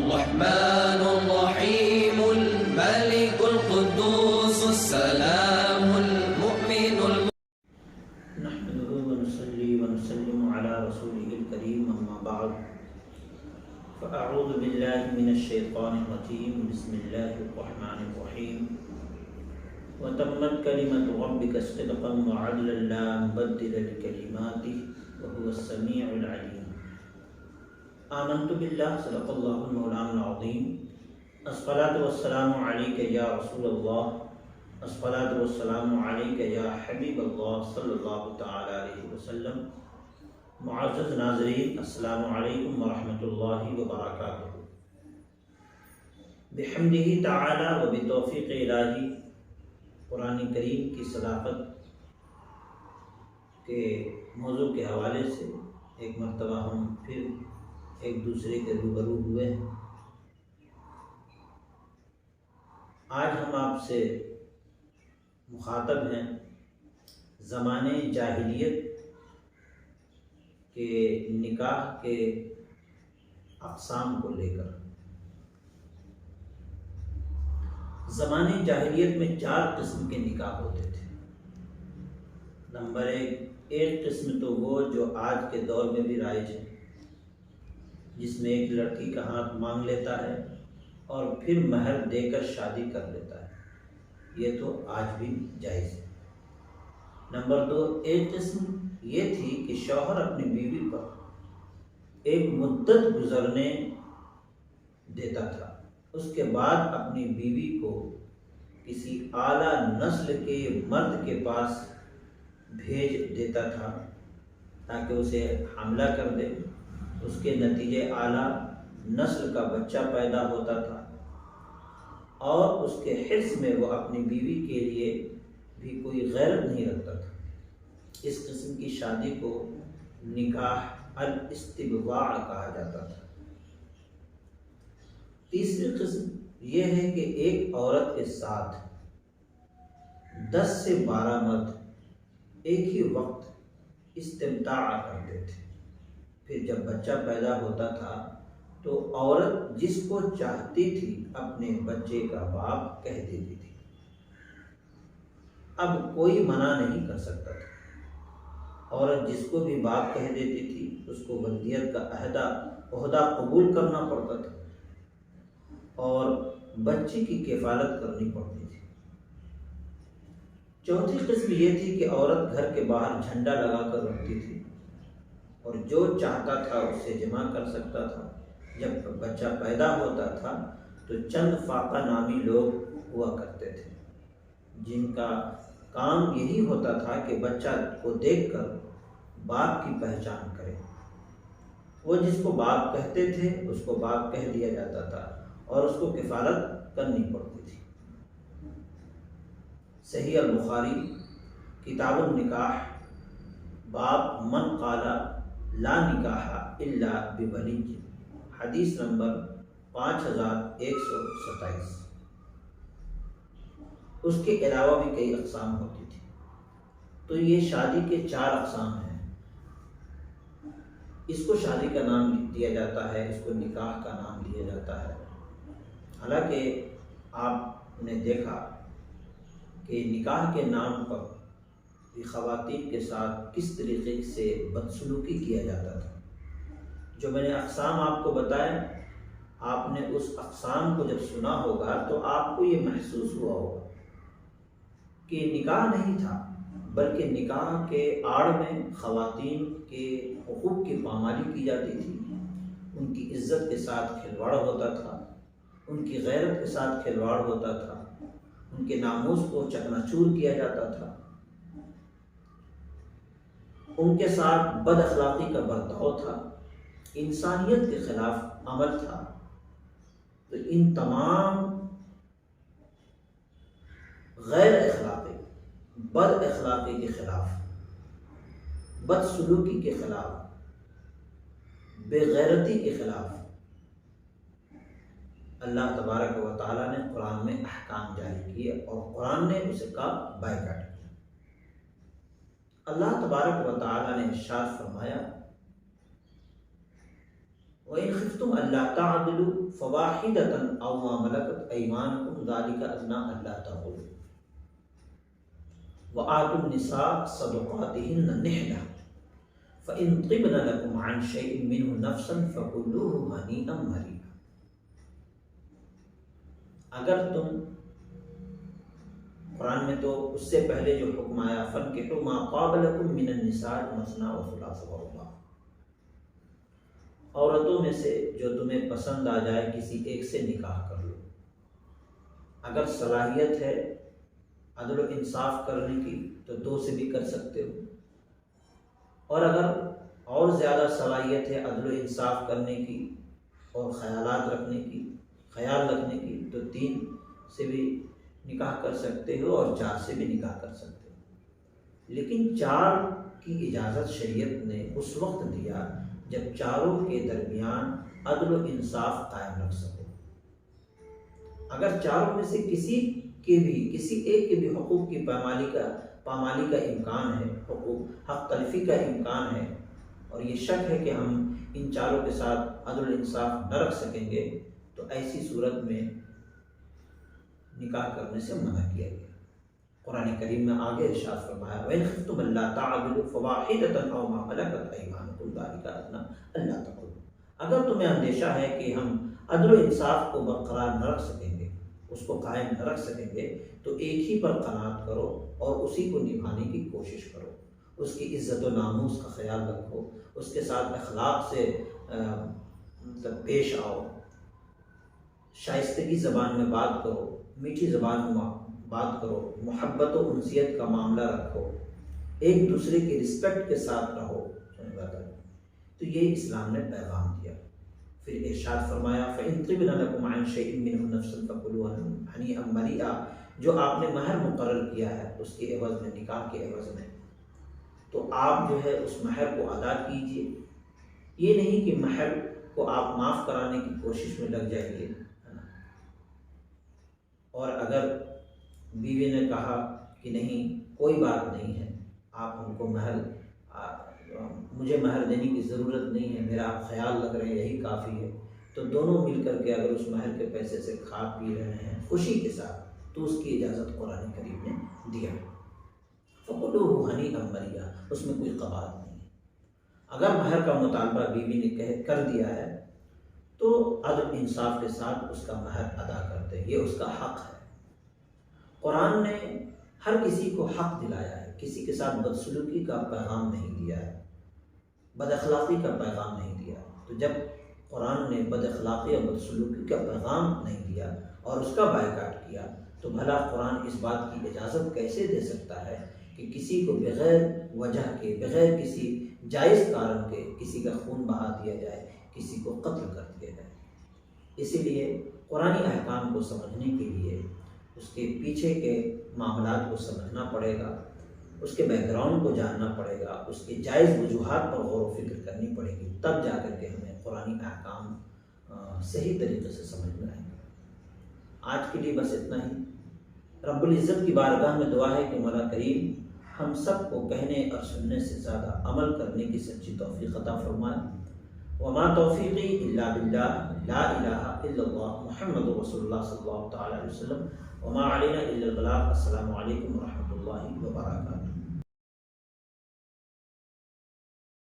الرحمن الرحيم الملك القدوس السلام المؤمن نحمده ونصلي ونسلم على رسوله الكريم أما بعد فأعوذ بالله من الشيطان الرجيم بسم الله الرحمن الرحيم وتمت كلمة ربك صدقا وعدلا لا مبدل لكلماته وهو السميع العليم آمنت بالله صدق الله المولانا العظيم الصلاة والسلام عليك يا رسول الله الصلاة والسلام عليك يا حبيب الله صلی اللہ تعالی علیہ وسلم۔ معزز ناظرین، السلام علیکم ورحمۃ اللہ وبرکاتہ۔ بحمدہ تعالی و بتوفیق الہی، قرآن کریم کی صداقت کے موضوع کے حوالے سے ایک مرتبہ ہم پھر ایک دوسرے کے روبرو ہوئے ہیں۔ آج ہم آپ سے مخاطب ہیں زمانے جاہلیت کے نکاح کے اقسام کو لے کر۔ زمانے جاہلیت میں 4 قسم کے نکاح ہوتے تھے۔ نمبر 1 قسم تو وہ جو آج کے دور میں بھی رائج ہے، جس میں ایک لڑکی کا ہاتھ مانگ لیتا ہے اور پھر مہر دے کر شادی کر لیتا ہے، یہ تو آج بھی جائز ہے۔ نمبر 2 ایک قسم یہ تھی کہ شوہر اپنی بیوی پر ایک مدت گزرنے دیتا تھا، اس کے بعد اپنی بیوی کو کسی اعلیٰ نسل کے مرد کے پاس بھیج دیتا تھا تاکہ اسے حاملہ کر دے، اس کے نتیجے اعلیٰ نسل کا بچہ پیدا ہوتا تھا، اور اس کے حرص میں وہ اپنی بیوی کے لیے بھی کوئی غیرت نہیں رکھتا تھا۔ اس قسم کی شادی کو نکاح الاستبواع کہا جاتا تھا۔ تیسری قسم یہ ہے کہ ایک عورت کے ساتھ 10 سے 12 مرد ایک ہی وقت استمتاع کرتے تھے، پھر جب بچہ پیدا ہوتا تھا تو عورت جس کو چاہتی تھی اپنے بچے کا باپ کہہ دیتی تھی، اب کوئی منع نہیں کر سکتا تھا۔ عورت جس کو بھی باپ کہہ دیتی تھی اس کو ولدیت کا عہدہ قبول کرنا پڑتا تھا اور بچے کی کفالت کرنی پڑتی تھی۔ چوتھی قسم یہ تھی کہ عورت گھر کے باہر جھنڈا لگا کر رکھتی تھی اور جو چاہتا تھا اسے جمع کر سکتا تھا۔ جب بچہ پیدا ہوتا تھا تو چند فاقہ نامی لوگ ہوا کرتے تھے جن کا کام یہی ہوتا تھا کہ بچہ کو دیکھ کر باپ کی پہچان کرے۔ وہ جس کو باپ کہتے تھے اس کو باپ کہہ دیا جاتا تھا اور اس کو کفالت کرنی پڑتی تھی۔ صحیح البخاری کتاب النکاح باب من قال لا نکاح الا بولی، حدیث نمبر 5127۔ اس کے علاوہ بھی کئی اقسام ہوتی تھی۔ تو یہ شادی کے 4 اقسام ہیں۔ اس کو شادی کا نام دیا جاتا ہے، اس کو نکاح کا نام دیا جاتا ہے۔ حالانکہ آپ نے دیکھا کہ نکاح کے نام پر خواتین کے ساتھ کس طریقے سے بدسلوکی کیا جاتا تھا۔ جو میں نے اقسام آپ کو بتائے، آپ نے اس اقسام کو جب سنا ہوگا تو آپ کو یہ محسوس ہوا ہوگا کہ نکاح نہیں تھا، بلکہ نکاح کے آڑ میں خواتین کے حقوق کی پامالی کی جاتی تھی، ان کی عزت کے ساتھ کھلواڑ ہوتا تھا، ان کی غیرت کے ساتھ کھلواڑ ہوتا تھا، ان کے ناموس کو چکنا چور کیا جاتا تھا، ان کے ساتھ بد اخلاقی کا برتاؤ تھا، انسانیت کے خلاف عمل تھا۔ تو ان تمام غیر اخلاقی، بد اخلاقی کے خلاف، بد سلوکی کے خلاف، بے غیرتی کے خلاف اللہ تبارک و تعالیٰ نے قرآن میں احکام جاری کیے اور قرآن نے اسے کا بائیکاٹ کیا۔ اللہ تبارک و تعالیٰ نے ارشاد فرمایا وَإِنْ خِفْتُمْ أَلَّا تَعْدِلُوا فَوَاحِدَةً أَوْ مَا مَلَكَتْ أَيْمَانُكُمْ ذَلِكَ أَدْنَىٰ أَلَّا تَعُولُوا وَآتُوا النِّسَاءَ صَدُقَاتِهِنَّ نِحْلَةً فَإِنْ طِبْنَ لَكُمْ عَنْ شَيْءٍ مِّنْهُ نَفْسًا فَكُلُوهُ هَنِيئًا مَرِيئًا۔ اگر تم، قرآن میں تو اس سے پہلے جو حکم آیا فَانكِحُوا مَا طَابَ لَكُم مِّنَ النِّسَاءِ مَثْنَىٰ وَثُلَاثَ وَرُبَاعَ، عورتوں میں سے جو تمہیں پسند آ جائے کسی ایک سے نکاح کر لو۔ اگر صلاحیت ہے عدل و انصاف کرنے کی تو دو سے بھی کر سکتے ہو، اور اگر اور زیادہ صلاحیت ہے عدل و انصاف کرنے کی اور خیال رکھنے کی تو 3 سے بھی نکاح کر سکتے ہو اور 4 سے بھی نکاح کر سکتے ہو۔ لیکن 4 کی اجازت شریعت نے اس وقت دیا جب چاروں کے درمیان عدل و انصاف قائم رکھ سکو۔ اگر چاروں میں سے کسی ایک کے بھی حقوق کی پامالی کا امکان ہے، حق تلفی کا امکان ہے، اور یہ شک ہے کہ ہم ان چاروں کے ساتھ عدل و انصاف نہ رکھ سکیں گے، تو ایسی صورت میں نکاح کرنے سے منع کیا گیا۔ قرآن کریم میں آگے ارشاد فرمایا وَإِنْ خِفْتُمْ أَلَّا تَعْدِلُوا فَوَاحِدَةً أَوْ مَا مَلَكَتْ أَيْمَانُكُمْ ذَلِكَ أَدْنَىٰ أَلَّا تَعُولُوا۔ اگر تمہیں اندیشہ ہے کہ ہم عدل و انصاف کو برقرار نہ رکھ سکیں گے، اس کو قائم نہ رکھ سکیں گے، تو ایک ہی پر قناعت کرو اور اسی کو نبھانے کی کوشش کرو، اس کی عزت و ناموس کا خیال رکھو، اس کے ساتھ اخلاق سے پیش آؤ، شائستگی زبان میں بات کرو، میٹھی زبان میں بات کرو، محبت و انسیت کا معاملہ رکھو، ایک دوسرے کی رسپیکٹ کے ساتھ رہو۔ تو یہ اسلام نے پیغام دیا۔ پھر ارشاد فرمایا فَإِنْ طِبْنَ لَكُمْ عَنْ شَيْءٍ مِّنْهُ نَفْسًا فَكُلُوهُ هَنِيئًا مَرِيئًا، جو آپ نے مہر مقرر کیا ہے اس کے عوض میں، نکاح کے عوض میں، تو آپ جو ہے اس مہر کو ادا کیجئے۔ یہ نہیں کہ مہر کو آپ معاف کرانے کی کوشش میں لگ جائیے، اور اگر بیوی نے کہا کہ نہیں کوئی بات نہیں ہے، آپ ہم کو مجھے مہر دینے کی ضرورت نہیں ہے، میرا خیال رکھ رہے ہیں یہی کافی ہے، تو دونوں مل کر کے اگر اس مہر کے پیسے سے کھا پی رہے ہیں خوشی کے ساتھ، تو اس کی اجازت قرآن کریم نے دیا۔ فَقُلُوهُ هَنِيئًا مَرِيئًا، اس میں کوئی قباحت نہیں ہے۔ اگر مہر کا مطالبہ بیوی نے کر دیا ہے تو عدل انصاف کے ساتھ اس کا مہر ادا کرتے، یہ اس کا حق ہے۔ قرآن نے ہر کسی کو حق دلایا ہے، کسی کے ساتھ بدسلوکی کا پیغام نہیں دیا ہے، بد اخلاقی کا پیغام نہیں دیا۔ تو جب قرآن نے بد اخلاقی اور بدسلوکی کا پیغام نہیں دیا اور اس کا بائیکاٹ کیا، تو بھلا قرآن اس بات کی اجازت کیسے دے سکتا ہے کہ کسی کو بغیر وجہ کے، بغیر کسی جائز کارن کے کسی کا خون بہا دیا جائے، کسی کو قتل کر دیا جائے؟ اسی لیے قرآنی احکام کو سمجھنے کے لیے اس کے پیچھے کے معاملات کو سمجھنا پڑے گا، اس کے بیک گراؤنڈ کو جاننا پڑے گا، اس کے جائز وجوہات پر غور و فکر کرنی پڑے گی، تب جا کر کے ہمیں قرآنی احکام صحیح طریقے سے سمجھ میں آئیں گے۔ آج کے لیے بس اتنا ہی۔ رب العزت کی بارگاہ میں دعا ہے کہ مولا کریم ہم سب کو کہنے اور سننے سے زیادہ عمل کرنے کی سچی توفیق عطا فرمائے۔ وما توفیقی الا باللہ، لا الہ الا اللہ، محمد رسول اللہ صلی اللہ تعالی علیہ وسلم، وما علینا الا البلاغ۔ السلام علیکم ورحمۃ اللہ وبرکاتہ۔